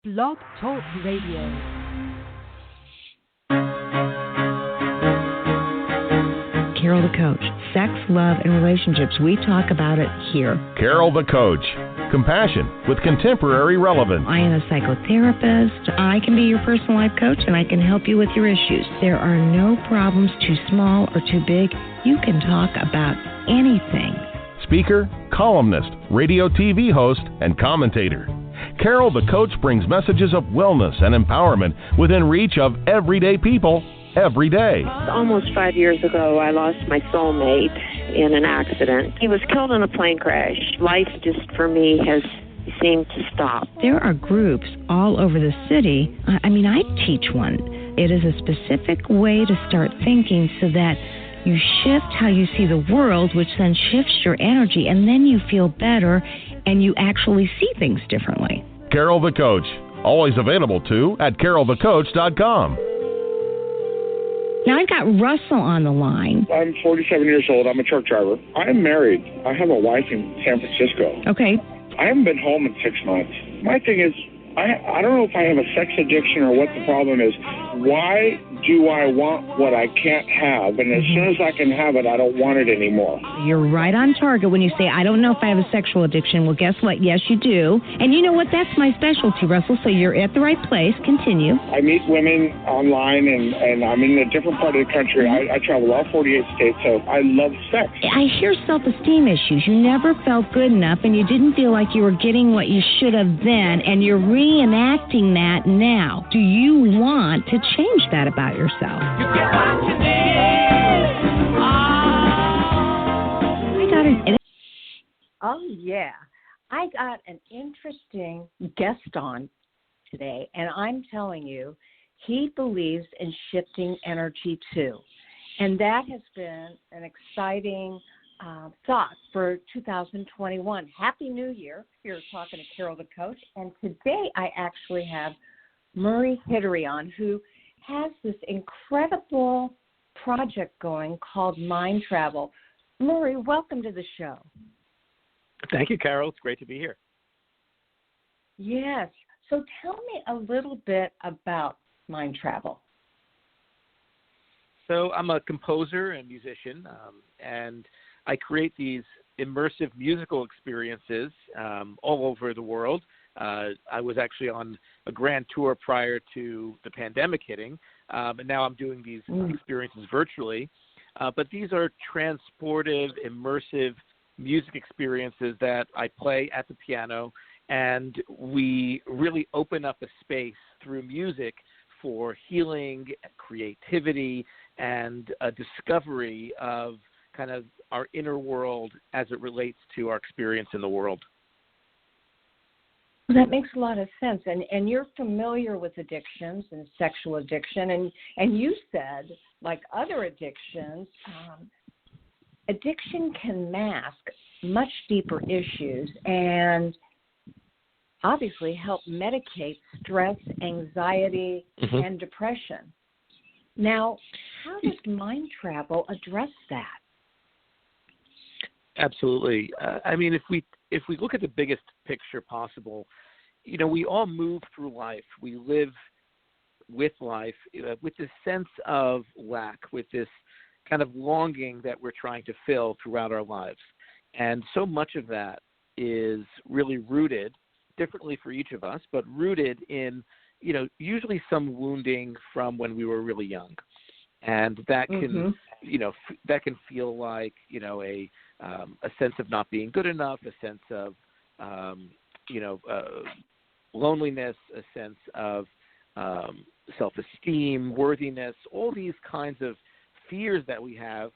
Blog Talk Radio. Carol the Coach. Sex, love, and relationships. We talk about it here. Carol the Coach. Compassion with contemporary relevance. I am a psychotherapist. I can be your personal life coach, and I can help you with your issues. There are no problems too small or too big. You can talk about anything. Speaker, columnist, radio TV host, and commentator. Carol the Coach brings messages of wellness and empowerment within reach of everyday people every day. Almost 5 years ago, I lost my soulmate in an accident. He was killed in a plane crash. Life just, for me, has seemed to stop. There are groups all over the city. I teach one. It is a specific way to start thinking so that you shift how you see the world, which then shifts your energy, and then you feel better and you actually see things differently. Carol the Coach. Always available, too, at carolthecoach.com. Now, I've got Russell on the line. I'm 47 years old. I'm a truck driver. I'm married. I have a wife in San Francisco. Okay. I haven't been home in 6 months. My thing is, I don't know if I have a sex addiction or what the problem is. Why do I want what I can't have? And as soon as I can have it, I don't want it anymore. You're right on target when you say, I don't know if I have a sexual addiction. Well, guess what? Yes, you do. And you know what? That's my specialty, Russell. So you're at the right place. Continue. I meet women online, and I'm in a different part of the country. I travel all 48 states, so I love sex. I hear self-esteem issues. You never felt good enough, and you didn't feel like you were getting what you should have then, and you're reenacting that now. Do you want to change that about yourself? You get what you need. Oh, yeah. I got an interesting guest on today, and I'm telling you, he believes in shifting energy too. And that has been an exciting thought for 2021. Happy New Year. You're talking to Carol the Coach. And today I actually have Murray Hidary on, who has this incredible project going called MindTravel. Murray, welcome to the show. Thank you, Carol. It's great to be here. Yes. So tell me a little bit about MindTravel. So I'm a composer and musician, and I create these immersive musical experiences all over the world. I was actually on a grand tour prior to the pandemic hitting, and now I'm doing these experiences virtually. But these are transportive, immersive music experiences that I play at the piano, and we really open up a space through music for healing, creativity, and a discovery of kind of our inner world as it relates to our experience in the world. Well, that makes a lot of sense. And you're familiar with addictions and sexual addiction. And you said, like other addictions, addiction can mask much deeper issues and obviously help medicate stress, anxiety, and depression. Now, how does MindTravel address that? Absolutely. If we look at the biggest picture possible, we all move through life. We live with life with this sense of lack, with this kind of longing that we're trying to fill throughout our lives. And so much of that is really rooted, differently for each of us, but rooted in, usually some wounding from when we were really young. And that can, that can feel like, a sense of not being good enough, a sense of, loneliness, a sense of self-esteem, worthiness, all these kinds of fears that we have,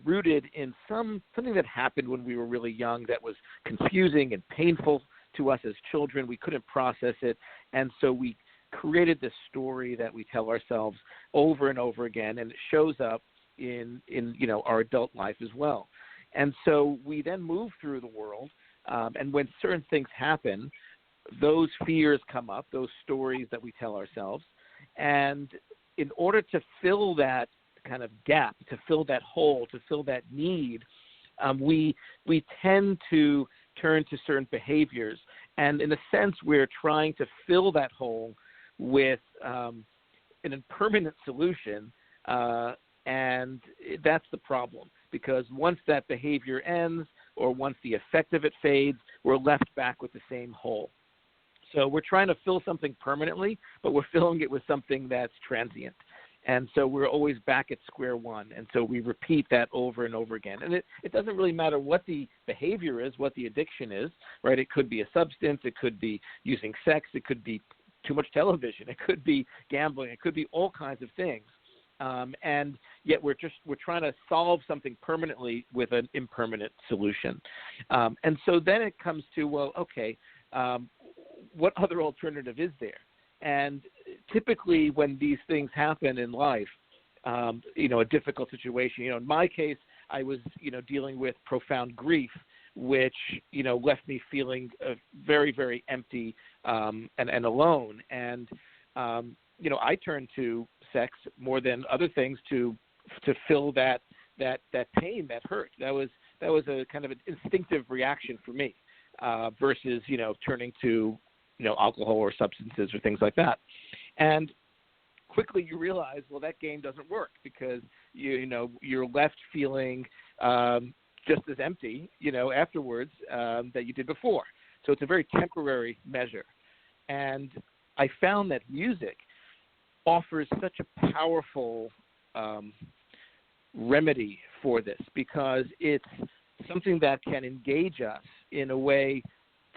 rooted in something that happened when we were really young that was confusing and painful to us as children. We couldn't process it. And so we created this story that we tell ourselves over and over again, and it shows up in our adult life as well. And so we then move through the world, and when certain things happen, those fears come up, those stories that we tell ourselves. And in order to fill that kind of gap, to fill that hole, to fill that need, we tend to turn to certain behaviors. And in a sense, we're trying to fill that hole with an impermanent solution, and that's the problem. Because once that behavior ends or once the effect of it fades, we're left back with the same hole. So we're trying to fill something permanently, but we're filling it with something that's transient. And so we're always back at square one. And so we repeat that over and over again. And it doesn't really matter what the behavior is, what the addiction is, right? It could be a substance. It could be using sex. It could be too much television. It could be gambling. It could be all kinds of things. And yet we're trying to solve something permanently with an impermanent solution. And so then it comes to, well, okay, what other alternative is there? And typically when these things happen in life, a difficult situation, in my case, I was, dealing with profound grief, which, left me feeling very, very empty and alone. And, I turned to sex more than other things to fill that pain, that hurt. That was a kind of an instinctive reaction for me versus, turning to, alcohol or substances or things like that. And quickly you realize, well, that game doesn't work because, you're left feeling just as empty, afterwards that you did before. So it's a very temporary measure. And I found that music offers such a powerful remedy for this because it's something that can engage us in a way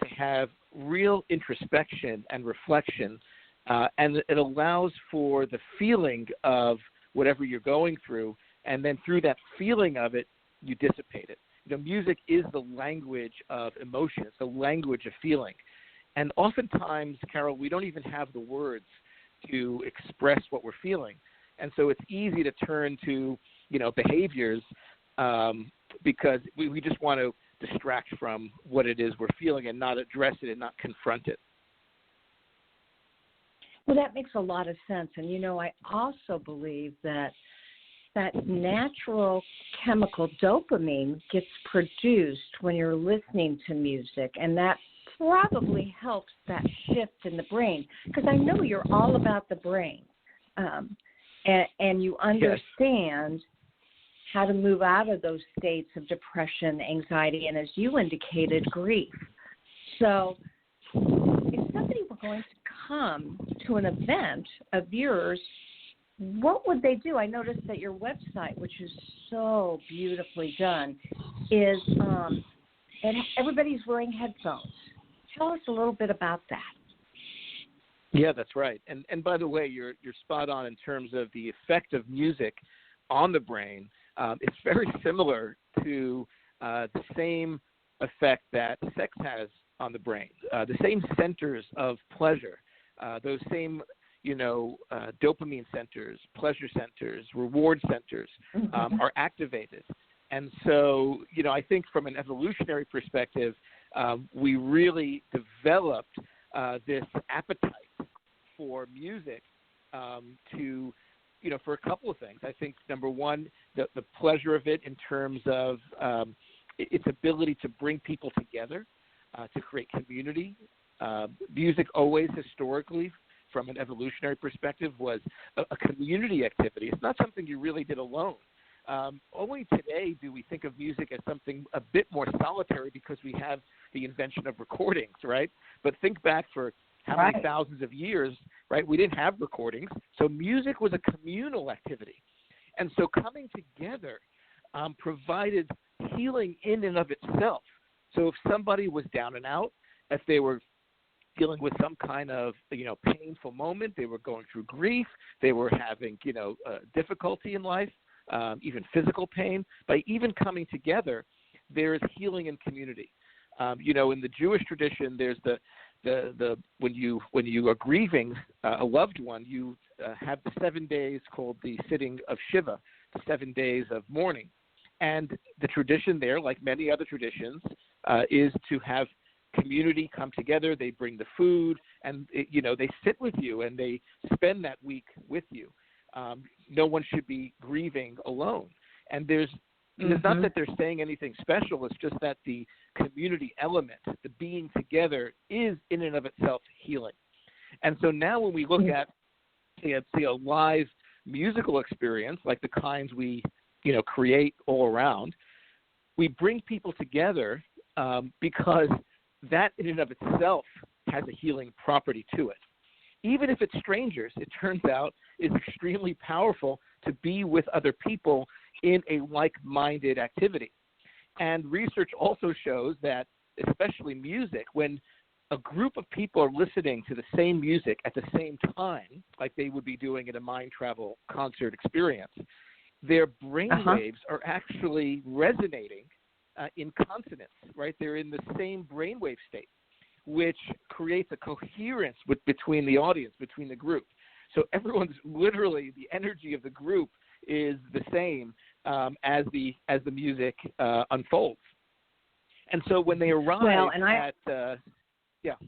to have real introspection and reflection, and it allows for the feeling of whatever you're going through, and then through that feeling of it, you dissipate it. Music is the language of emotion. It's the language of feeling. And oftentimes, Carol, we don't even have the words to express what we're feeling. And so it's easy to turn to, behaviors because we just want to distract from what it is we're feeling and not address it and not confront it. Well, that makes a lot of sense. And, I also believe that natural chemical dopamine gets produced when you're listening to music, and that probably helps that shift in the brain, because I know you're all about the brain, and you understand how to move out of those states of depression, anxiety, and, as you indicated, grief. So if somebody were going to come to an event of yours, what would they do? I noticed that your website, which is so beautifully done, is and everybody's wearing headphones. Tell us a little bit about that. Yeah, that's right. And by the way, you're spot on in terms of the effect of music on the brain. It's very similar to the same effect that sex has on the brain. The same centers of pleasure, those same dopamine centers, pleasure centers, reward centers are activated. And so, I think from an evolutionary perspective, we really developed this appetite for music to, for a couple of things. I think, number one, the pleasure of it in terms of its ability to bring people together, to create community. Music always historically, from an evolutionary perspective, was a community activity. It's not something you really did alone. Only today do we think of music as something a bit more solitary because we have the invention of recordings, right? But think back for how many thousands of years, right? We didn't have recordings, so music was a communal activity. And so coming together provided healing in and of itself. So if somebody was down and out, if they were dealing with some kind of, painful moment, they were going through grief, they were having, difficulty in life, even physical pain, by even coming together, there is healing in community. In the Jewish tradition, there's the when you are grieving a loved one, you have the 7 days called the sitting of Shiva, the 7 days of mourning. And the tradition there, like many other traditions, is to have community come together. They bring the food, and they sit with you, and they spend that week with you. No one should be grieving alone. And there's And it's not that they're saying anything special. It's just that the community element, the being together, is in and of itself healing. And so now when we look at, say, a live musical experience, like the kinds we, create all around, we bring people together because that in and of itself has a healing property to it. Even if it's strangers, it turns out is extremely powerful to be with other people in a like-minded activity. And research also shows that, especially music, when a group of people are listening to the same music at the same time, like they would be doing at a MindTravel concert experience, their brain waves are actually resonating in consonance, right? They're in the same brainwave state, which creates a coherence between the audience, between the group. So everyone's literally, the energy of the group is the same as the music unfolds. And so when they arrive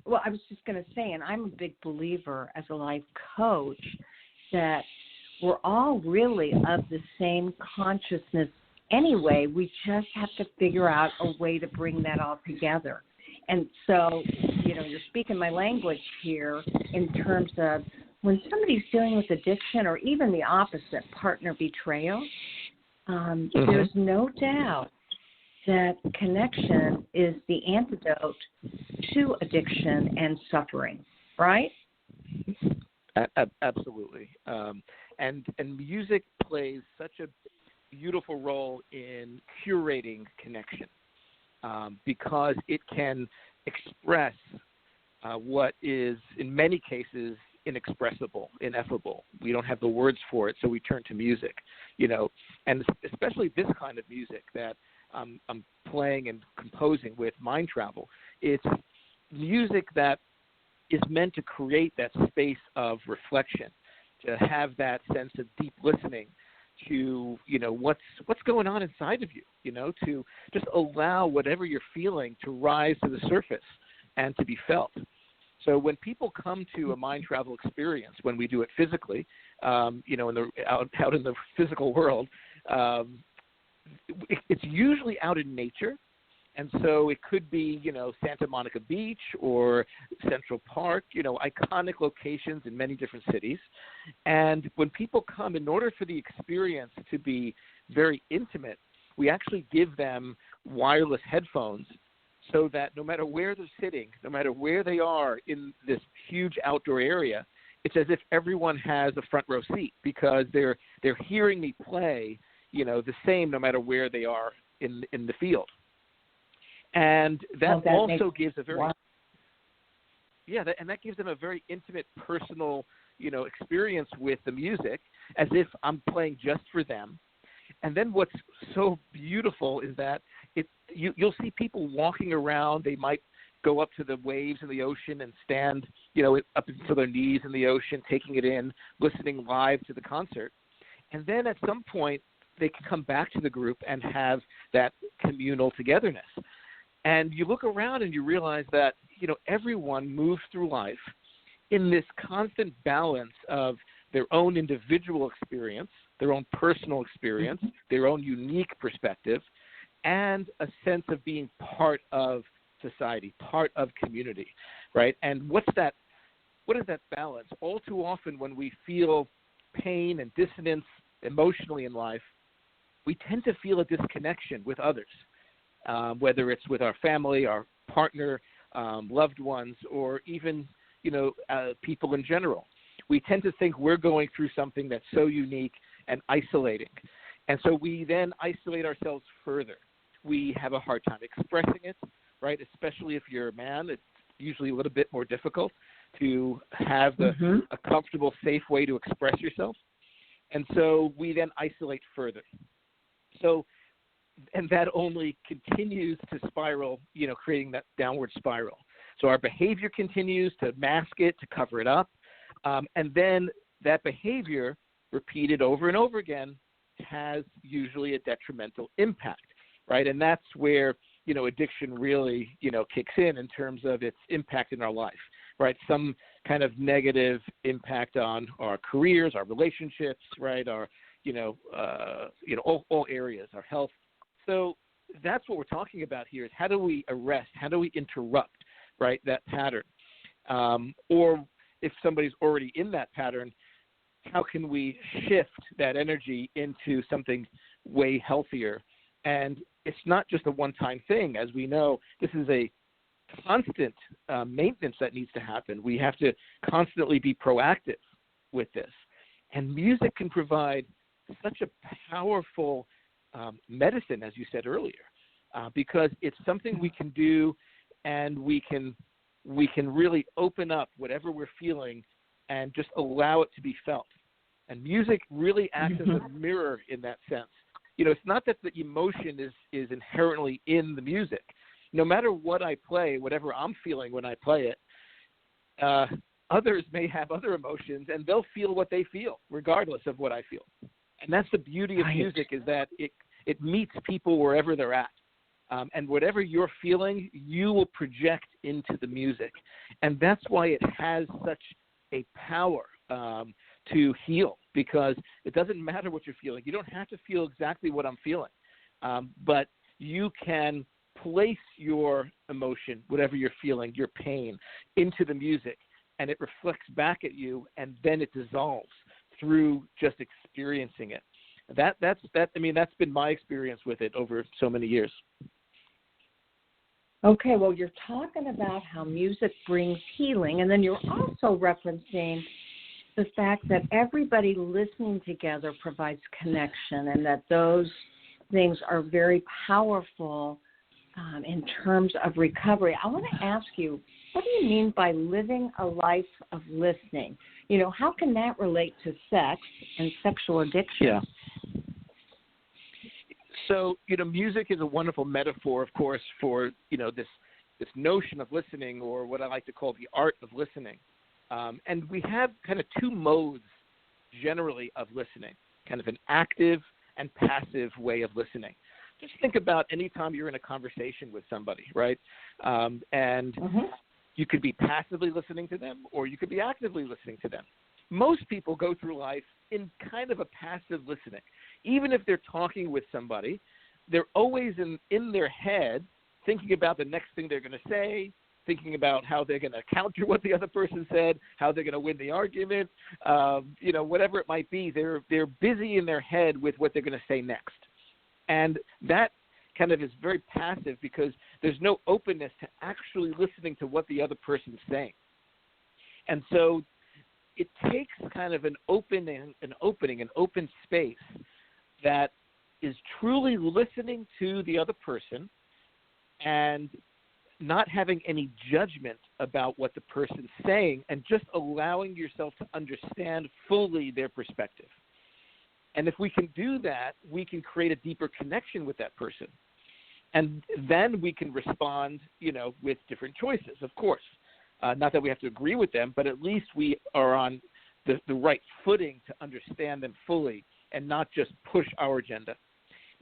Well, I was just going to say, and I'm a big believer as a life coach that we're all really of the same consciousness anyway. We just have to figure out a way to bring that all together. And so, you're speaking my language here in terms of when somebody's dealing with addiction or even the opposite, partner betrayal, there's no doubt that connection is the antidote to addiction and suffering, right? Absolutely. And music plays such a beautiful role in curating connection because it can express what is, in many cases, inexpressible, ineffable. We don't have the words for it, so we turn to music, and especially this kind of music that I'm playing and composing with MindTravel. It's music that is meant to create that space of reflection, to have that sense of deep listening to, what's going on inside of you, to just allow whatever you're feeling to rise to the surface and to be felt. So when people come to a MindTravel experience, when we do it physically, out in the physical world, it's usually out in nature. And so it could be, Santa Monica Beach or Central Park, iconic locations in many different cities. And when people come, in order for the experience to be very intimate, we actually give them wireless headphones so that no matter where they're sitting, no matter where they are in this huge outdoor area, it's as if everyone has a front row seat because they're hearing me play, the same no matter where they are in the field. And that also gives a very that gives them a very intimate, personal, experience with the music, as if I'm playing just for them. And then what's so beautiful is that you'll see people walking around. They might go up to the waves in the ocean and stand, up to their knees in the ocean, taking it in, listening live to the concert. And then at some point, they can come back to the group and have that communal togetherness. And you look around and you realize that, everyone moves through life in this constant balance of their own individual experience, their own personal experience, their own unique perspective, and a sense of being part of society, part of community, right? And what is that balance? All too often when we feel pain and dissonance emotionally in life, we tend to feel a disconnection with others. Whether it's with our family, our partner, loved ones, or even, people in general. We tend to think we're going through something that's so unique and isolating. And so we then isolate ourselves further. We have a hard time expressing it, right? Especially if you're a man, it's usually a little bit more difficult to have a comfortable, safe way to express yourself. And so we then isolate further. And that only continues to spiral, creating that downward spiral. So our behavior continues to mask it, to cover it up. And then that behavior, repeated over and over again, has usually a detrimental impact, right? And that's where, addiction really, kicks in terms of its impact in our life, right? Some kind of negative impact on our careers, our relationships, right? Our, all areas, our health, So that's what we're talking about here is how do we arrest, how do we interrupt, right, that pattern? Or if somebody's already in that pattern, how can we shift that energy into something way healthier? And it's not just a one-time thing. As we know, this is a constant maintenance that needs to happen. We have to constantly be proactive with this. And music can provide such a powerful medicine, as you said earlier, because it's something we can do, and we can really open up whatever we're feeling and just allow it to be felt. And music really acts as a mirror in that sense. You know, it's not that the emotion is inherently in the music. No matter what I play, whatever I'm feeling when I play it, others may have other emotions, and they'll feel what they feel, regardless of what I feel. And that's the beauty of music, is that it meets people wherever they're at. And whatever you're feeling, you will project into the music. And that's why it has such a power to heal, because it doesn't matter what you're feeling. You don't have to feel exactly what I'm feeling, but you can place your emotion, whatever you're feeling, your pain, into the music, and it reflects back at you, and then it dissolves through just experiencing it. That's been my experience with it over so many years. Okay, well, you're talking about how music brings healing, and then you're also referencing the fact that everybody listening together provides connection, and that those things are very powerful in terms of recovery. I want to ask you, what do you mean by living a life of listening? You know, how can that relate to sex and sexual addiction? Yeah. So, you know, music is a wonderful metaphor, of course, for, you know, this notion of listening, or what I like to call the art of listening. And we have kind of two modes generally of listening, kind of an active and passive way of listening. Just think about any time you're in a conversation with somebody, right? And you could be passively listening to them, or you could be actively listening to them. Most people go through life in kind of a passive listening. Even if they're talking with somebody, they're always in their head thinking about the next thing they're going to say, thinking about how they're going to counter what the other person said, how they're going to win the argument, you know, whatever it might be. They're busy in their head with what they're going to say next. And that kind of is very passive, because there's no openness to actually listening to what the other person's saying. And so it takes kind of an open space that is truly listening to the other person and not having any judgment about what the person's saying, and just allowing yourself to understand fully their perspective. And if we can do that, we can create a deeper connection with that person. And then we can respond, you know, with different choices, of course. Not that we have to agree with them, but at least we are on the right footing to understand them fully and not just push our agenda.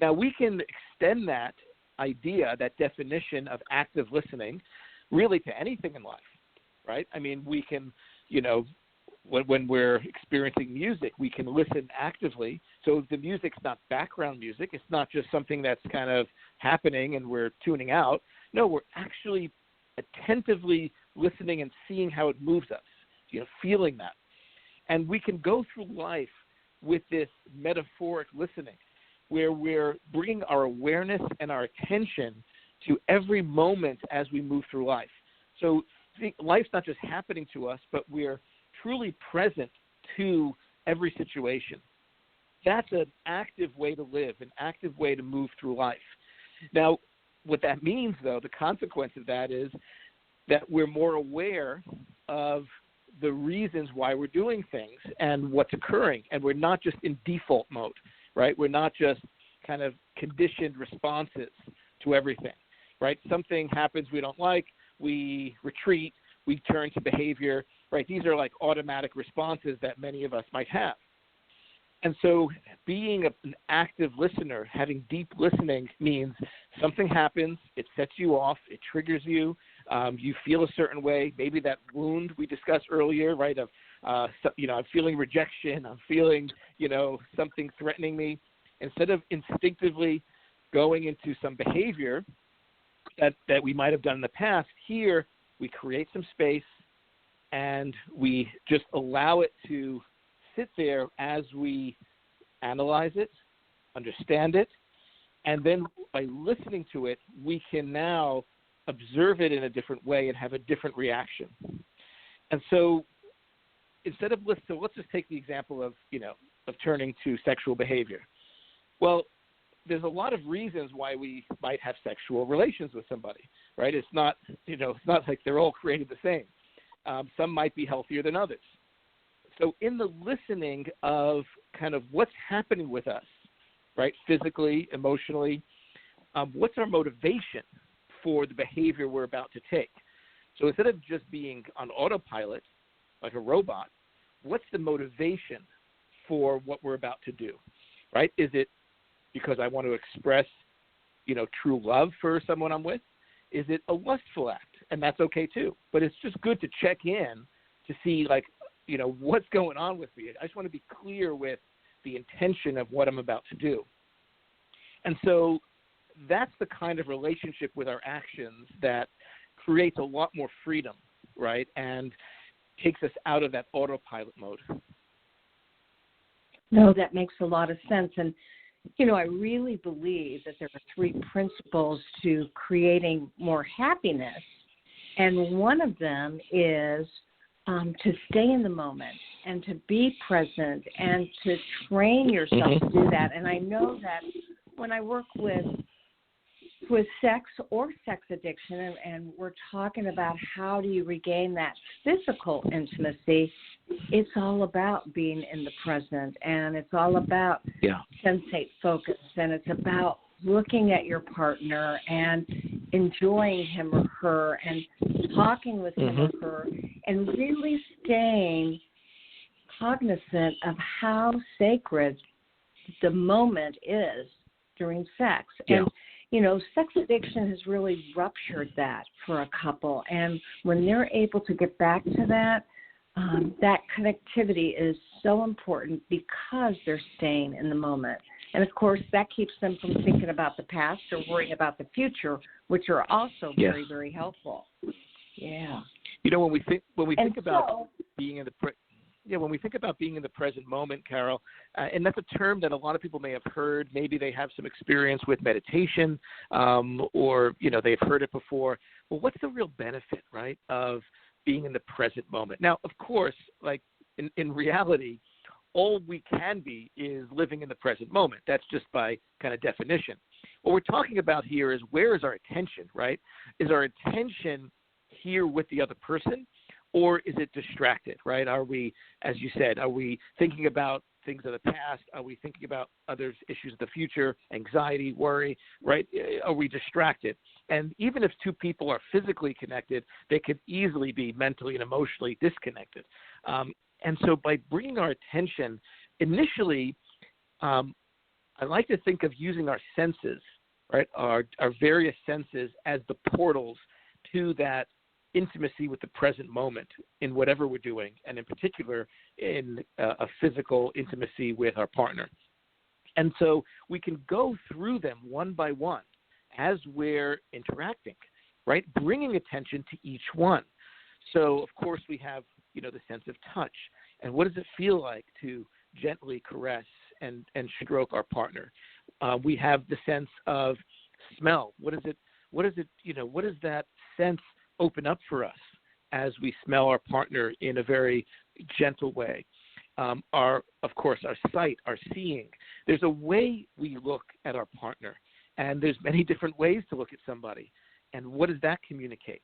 Now, we can extend that idea, that definition of active listening, really to anything in life, right? I mean, we can, you know, when we're experiencing music, we can listen actively. So the music's not background music. It's not just something that's kind of happening and we're tuning out. No, we're actually attentively listening and seeing how it moves us, you know, feeling that. And we can go through life with this metaphoric listening, where we're bringing our awareness and our attention to every moment as we move through life. So life's not just happening to us, but we're truly present to every situation. That's an active way to live, an active way to move through life. Now, what that means, though, the consequence of that is that we're more aware of the reasons why we're doing things and what's occurring, and we're not just in default mode, right? We're not just kind of conditioned responses to everything, right? Something happens we don't like, we retreat, we turn to behavior, right? These are like automatic responses that many of us might have. And so being an active listener, having deep listening, means something happens, it sets you off, it triggers you, you feel a certain way, maybe that wound we discussed earlier, right, of, I'm feeling rejection, I'm feeling, something threatening me. Instead of instinctively going into some behavior that we might have done in the past. Here, we create some space and we just allow it to sit there as we analyze it, understand it, and then by listening to it, we can now observe it in a different way and have a different reaction. And so instead of let's just take the example of turning to sexual behavior. Well, there's a lot of reasons why we might have sexual relations with somebody, right? It's not like they're all created the same. Some might be healthier than others. So in the listening of kind of what's happening with us, right, physically, emotionally, what's our motivation for the behavior we're about to take? So instead of just being on autopilot like a robot, what's the motivation for what we're about to do, right? Is it because I want to express, true love for someone I'm with? Is it a lustful act? And that's okay too. But it's just good to check in to see, what's going on with me. I just want to be clear with the intention of what I'm about to do. And so that's the kind of relationship with our actions that creates a lot more freedom, right? And takes us out of that autopilot mode. No, that makes a lot of sense. And, I really believe that there are 3 principles to creating more happiness. And one of them is to stay in the moment and to be present and to train yourself to do that. And I know that when I work with sex or sex addiction, and we're talking about how do you regain that physical intimacy, it's all about being in the present, and it's all about sensate focus, and it's about looking at your partner and enjoying him or her and talking with him or her and really staying cognizant of how sacred the moment is during sex. And sex addiction has really ruptured that for a couple. And when they're able to get back to that, that connectivity is so important because they're staying in the moment. And, of course, that keeps them from thinking about the past or worrying about the future, which are also very, very helpful. Yeah. When we think about being in the when we think about being in the present moment, Carol, and that's a term that a lot of people may have heard. Maybe they have some experience with meditation, or they've heard it before. Well, what's the real benefit, right, of being in the present moment? Now, of course, like in reality, all we can be is living in the present moment. That's just by kind of definition. What we're talking about here is where is our attention, right? Is our attention here with the other person, or is it distracted, right? Are we, as you said, are we thinking about things of the past? Are we thinking about other issues of the future, anxiety, worry, right? Are we distracted? And even if 2 people are physically connected, they could easily be mentally and emotionally disconnected. And so by bringing our attention, initially, I like to think of using our senses, right, our various senses as the portals to that intimacy with the present moment in whatever we're doing, and in particular in a physical intimacy with our partner. And so we can go through them one by one as we're interacting, right, bringing attention to each one. So, of course, we have, the sense of touch. And what does it feel like to gently caress and stroke our partner? We have the sense of smell. What does that sense open up for us as we smell our partner in a very gentle way? Of course, our sight, our seeing. There's a way we look at our partner, and there's many different ways to look at somebody. And what does that communicate?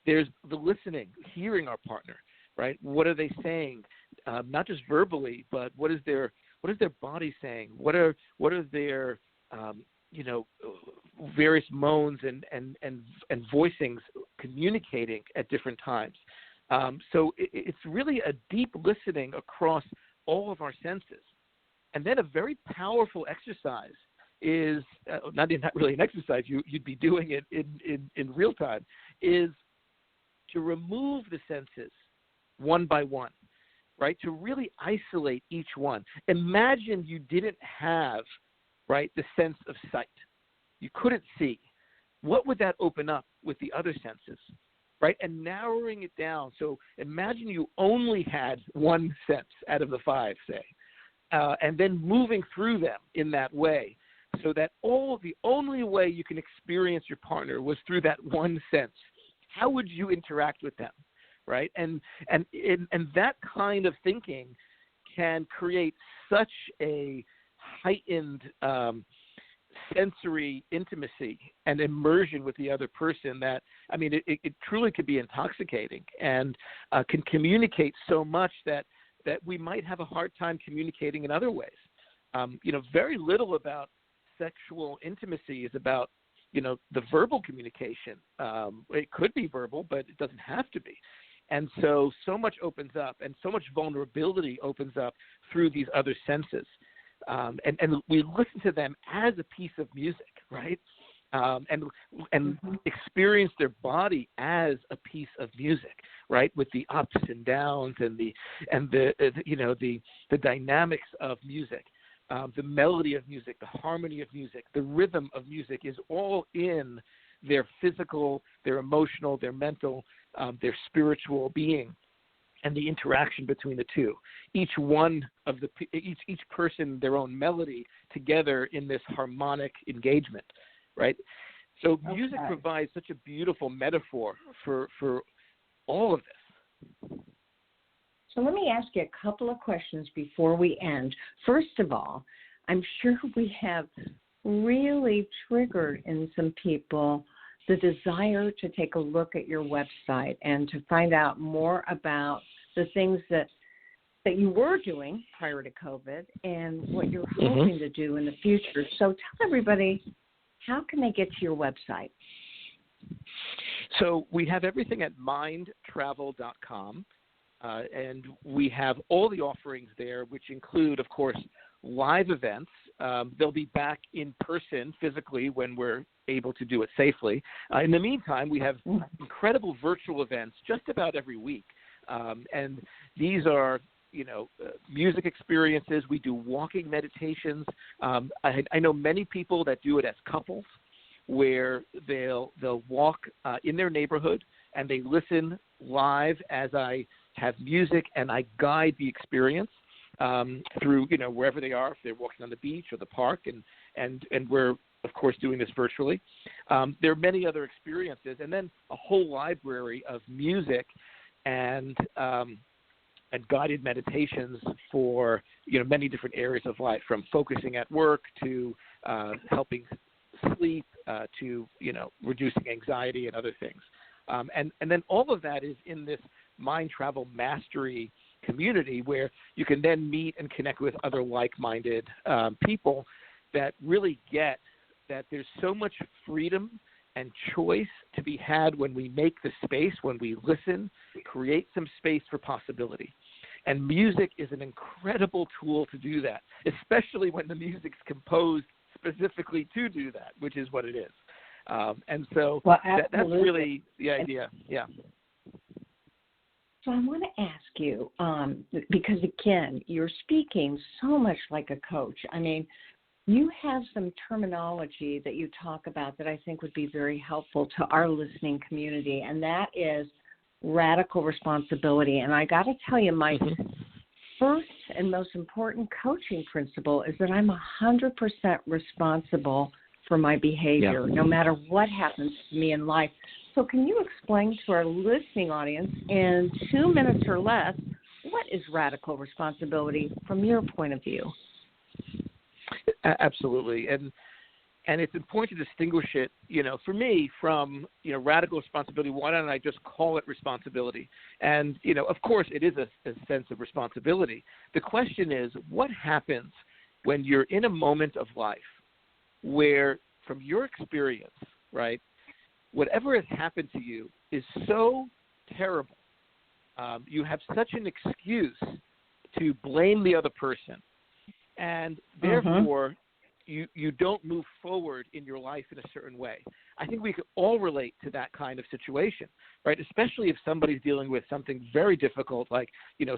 There's the listening, hearing our partner, right? What are they saying? Not just verbally, but what is their body saying? What are their various moans and voicings communicating at different times? So it's really a deep listening across all of our senses. And then a very powerful exercise is not really an exercise, you'd be doing it in real time, is to remove the senses one by one, right? To really isolate each one. Imagine you didn't have, right, the sense of sight. you couldn't see, what would that open up with the other senses, right? And narrowing it down. So imagine you only had one sense out of the 5, say, and then moving through them in that way, so that the only way you can experience your partner was through that one sense. How would you interact with them, right? And that kind of thinking can create such a heightened sensory intimacy and immersion with the other person that, I mean, it truly could be intoxicating and can communicate so much that we might have a hard time communicating in other ways. Very little about sexual intimacy is about, the verbal communication. It could be verbal, but it doesn't have to be. And so much opens up, and so much vulnerability opens up through these other senses. And we listen to them as a piece of music, right? And experience their body as a piece of music, right? With the ups and downs and the dynamics of music, the melody of music, the harmony of music, the rhythm of music is all in their physical, their emotional, their mental, their spiritual being, and the interaction between the two. Each person their own melody together in this harmonic engagement, right? So music provides such a beautiful metaphor for all of this. So let me ask you a couple of questions before we end. First of all, I'm sure we have really triggered in some people the desire to take a look at your website and to find out more about the things that you were doing prior to COVID and what you're hoping to do in the future. So tell everybody, how can they get to your website? So we have everything at MindTravel.com, and we have all the offerings there, which include, of course, live events. They'll be back in person physically when we're able to do it safely. In the meantime, we have incredible virtual events just about every week. And these are, music experiences. We do walking meditations. I know many people that do it as couples, where they'll walk in their neighborhood and they listen live as I have music and I guide the experience through, wherever they are, if they're walking on the beach or the park, and we're, of course, doing this virtually. There are many other experiences, and then a whole library of music and guided meditations for many different areas of life, from focusing at work to helping sleep to reducing anxiety and other things. And then all of that is in this MindTravel Mastery community, where you can then meet and connect with other like-minded people that really get that there's so much freedom and choice to be had when we make the space, when we listen, create some space for possibility. And music is an incredible tool to do that, especially when the music's composed specifically to do that, which is what it is. And so that's really the idea. Yeah. So I want to ask you, because, again, you're speaking so much like a coach. I mean, you have some terminology that you talk about that I think would be very helpful to our listening community, and that is radical responsibility. And I got to tell you, my first and most important coaching principle is that I'm 100% responsible for my behavior, no matter what happens to me in life. So can you explain to our listening audience in 2 minutes or less, what is radical responsibility from your point of view? Absolutely. And it's important to distinguish it, for me, from, radical responsibility. Why don't I just call it responsibility? And, of course, it is a sense of responsibility. The question is, what happens when you're in a moment of life where, from your experience, right, whatever has happened to you is so terrible, you have such an excuse to blame the other person, and therefore you don't move forward in your life in a certain way. I think we could all relate to that kind of situation, right? Especially if somebody's dealing with something very difficult, like,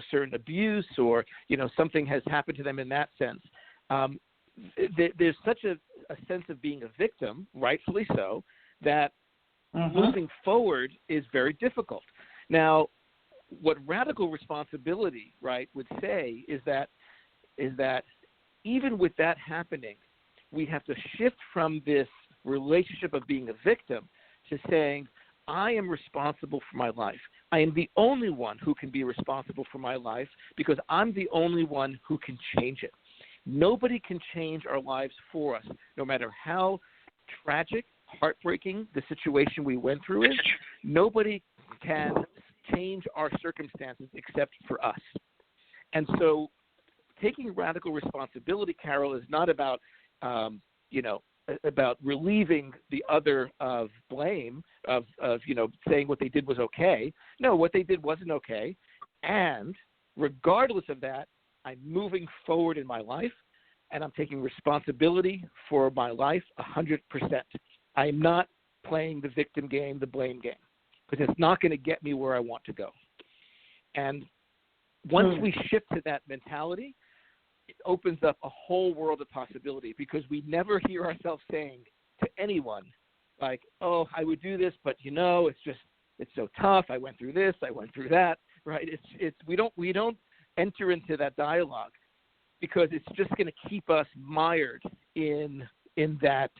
certain abuse, or, something has happened to them in that sense. There's such a a sense of being a victim, rightfully so, that moving forward is very difficult. Now, what radical responsibility, right, would say is that even with that happening, we have to shift from this relationship of being a victim to saying, I am responsible for my life. I am the only one who can be responsible for my life because I'm the only one who can change it. Nobody can change our lives for us, no matter how tragic, heartbreaking the situation we went through is. Nobody can change our circumstances except for us. And so taking radical responsibility, Carol, is not about, about relieving the other of blame, of saying what they did was okay. No, what they did wasn't okay. And regardless of that, I'm moving forward in my life, and I'm taking responsibility for my life 100%. I'm not playing the victim game, the blame game, because it's not going to get me where I want to go. And once we shift to that mentality, it opens up a whole world of possibility, because we never hear ourselves saying to anyone, like, oh, I would do this, but it's so tough. I went through this, I went through that, right? We don't enter into that dialogue, because it's just going to keep us mired in that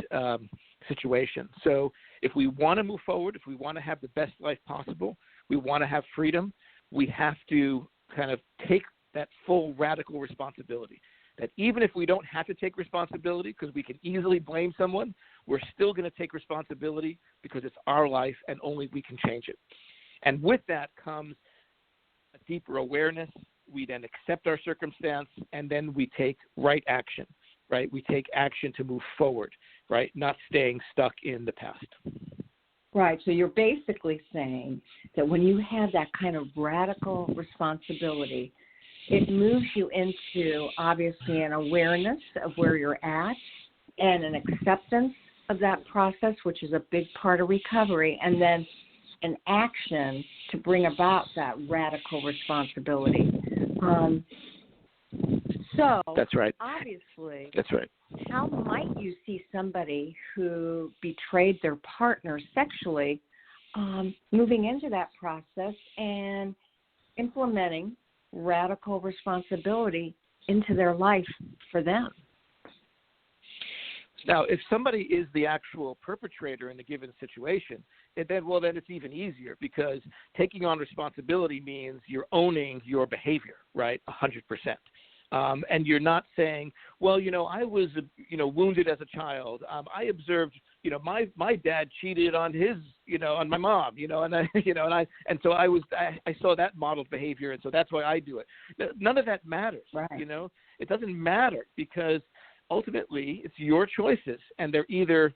situation. So if we want to move forward, if we want to have the best life possible, we want to have freedom, we have to kind of take that full radical responsibility. That even if we don't have to take responsibility because we can easily blame someone, we're still going to take responsibility because it's our life and only we can change it. And with that comes a deeper awareness. We then accept our circumstance, and then we take right action, right? We take action to move forward, right? Not staying stuck in the past. Right. So you're basically saying that when you have that kind of radical responsibility, it moves you into, obviously, an awareness of where you're at and an acceptance of that process, which is a big part of recovery, and then an action to bring about that radical responsibility. So that's right. Obviously, that's right. How might you see somebody who betrayed their partner sexually moving into that process and implementing radical responsibility into their life for them? Now, if somebody is the actual perpetrator in a given situation, then it's even easier, because taking on responsibility means you're owning your behavior, right, 100%. And you're not saying, well, I was, wounded as a child. I observed, my dad cheated on his, on my mom, and so I saw that modeled behavior, and so that's why I do it. None of that matters, right. It doesn't matter, because ultimately it's your choices, and they're either,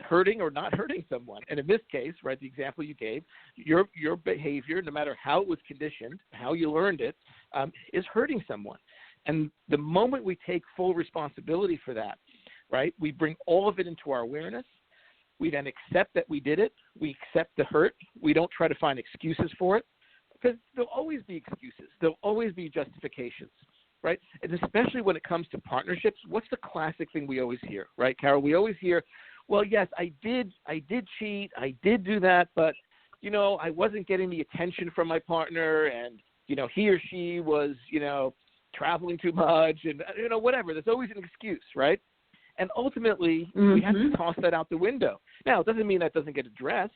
hurting or not hurting someone. And in this case, right, the example you gave, your behavior, no matter how it was conditioned, how you learned it, is hurting someone. And the moment we take full responsibility for that, right, we bring all of it into our awareness. We then accept that we did it. We accept the hurt. We don't try to find excuses for it, because there'll always be excuses. There'll always be justifications, right? And especially when it comes to partnerships, what's the classic thing we always hear, right, Carol? We always hear, well, yes, I did cheat, I did do that, but, I wasn't getting the attention from my partner, and, he or she was, traveling too much, and, whatever. There's always an excuse, right? And ultimately, we have to toss that out the window. Now, it doesn't mean that doesn't get addressed.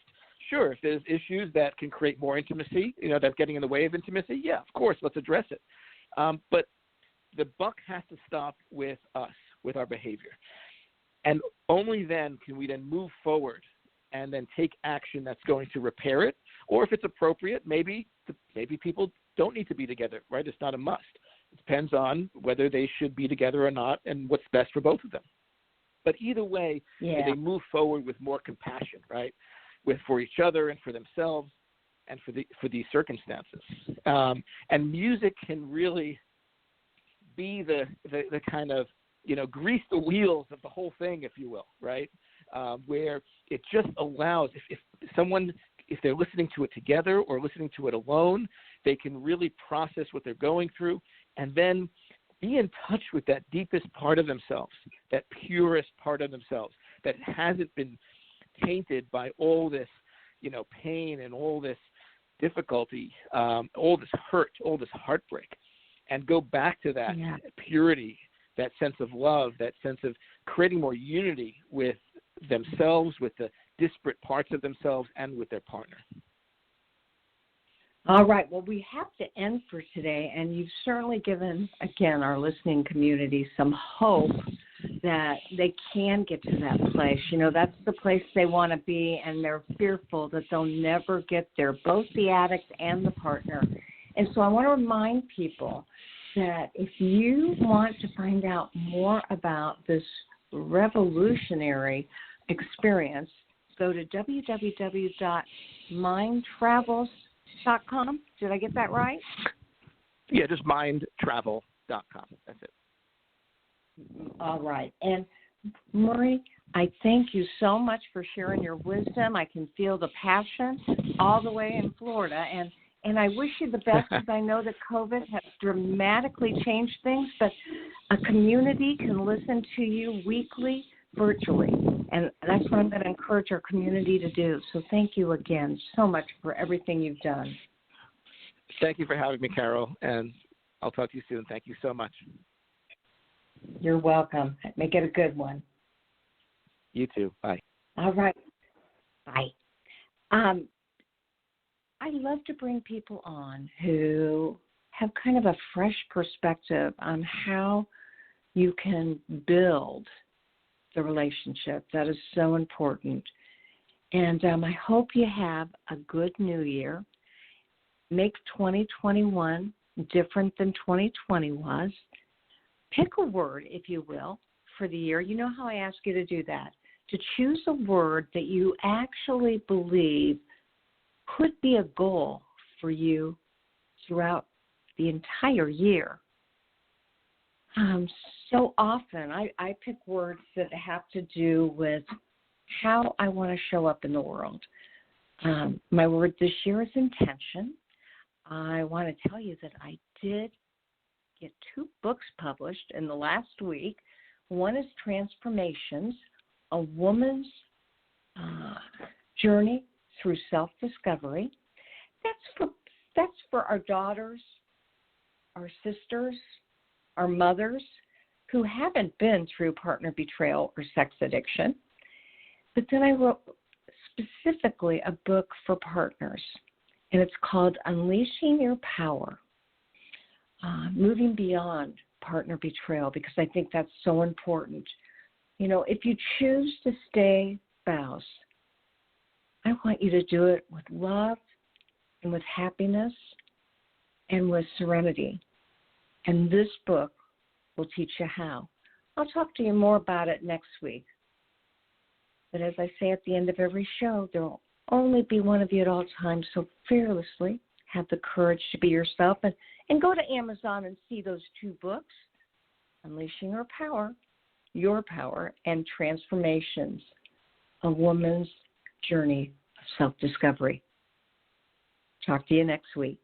Sure, if there's issues that can create more intimacy, that's getting in the way of intimacy, yeah, of course, let's address it. But the buck has to stop with us, with our behavior. And only then can we then move forward and then take action that's going to repair it. Or if it's appropriate, maybe people don't need to be together, right? It's not a must. It depends on whether they should be together or not and what's best for both of them. But either way, they move forward with more compassion, right? For each other and for themselves and for these circumstances. And music can really be the kind of, grease the wheels of the whole thing, if you will, right? Where it just allows, if they're listening to it together or listening to it alone, they can really process what they're going through and then be in touch with that deepest part of themselves, that purest part of themselves that hasn't been tainted by all this, pain and all this difficulty, all this hurt, all this heartbreak, and go back to that purity, that sense of love, that sense of creating more unity with themselves, with the disparate parts of themselves, and with their partner. All right. Well, we have to end for today, and you've certainly given, again, our listening community some hope that they can get to that place. That's the place they want to be, and they're fearful that they'll never get there, both the addict and the partner. And so I want to remind people that if you want to find out more about this revolutionary experience, go to www.mindtravels.com. Did I get that right? Yeah, just mindtravel.com. That's it. All right. And Murray, I thank you so much for sharing your wisdom. I can feel the passion all the way in Florida. And I wish you the best, because I know that COVID has dramatically changed things, but a community can listen to you weekly virtually. And that's what I'm going to encourage our community to do. So thank you again so much for everything you've done. Thank you for having me, Carol, and I'll talk to you soon. Thank you so much. You're welcome. Make it a good one. You too. Bye. All right. Bye. I love to bring people on who have kind of a fresh perspective on how you can build the relationship. That is so important. And I hope you have a good new year. Make 2021 different than 2020 was. Pick a word, if you will, for the year. You know how I ask you to do that, to choose a word that you actually believe could be a goal for you throughout the entire year. So often I pick words that have to do with how I want to show up in the world. My word this year is intention. I want to tell you that I did get 2 books published in the last week. One is Transformations, a woman's journey through self-discovery. That's for our daughters, our sisters, our mothers who haven't been through partner betrayal or sex addiction. But then I wrote specifically a book for partners, and it's called Unleashing Your Power, Moving Beyond Partner Betrayal, because I think that's so important. If you choose to stay spouse, I want you to do it with love and with happiness and with serenity. And this book will teach you how. I'll talk to you more about it next week. But as I say at the end of every show, there will only be one of you at all times, so fearlessly have the courage to be yourself and go to Amazon and see those 2 books, Unleashing Your Power, and Transformations, a woman's journey of self-discovery. Talk to you next week.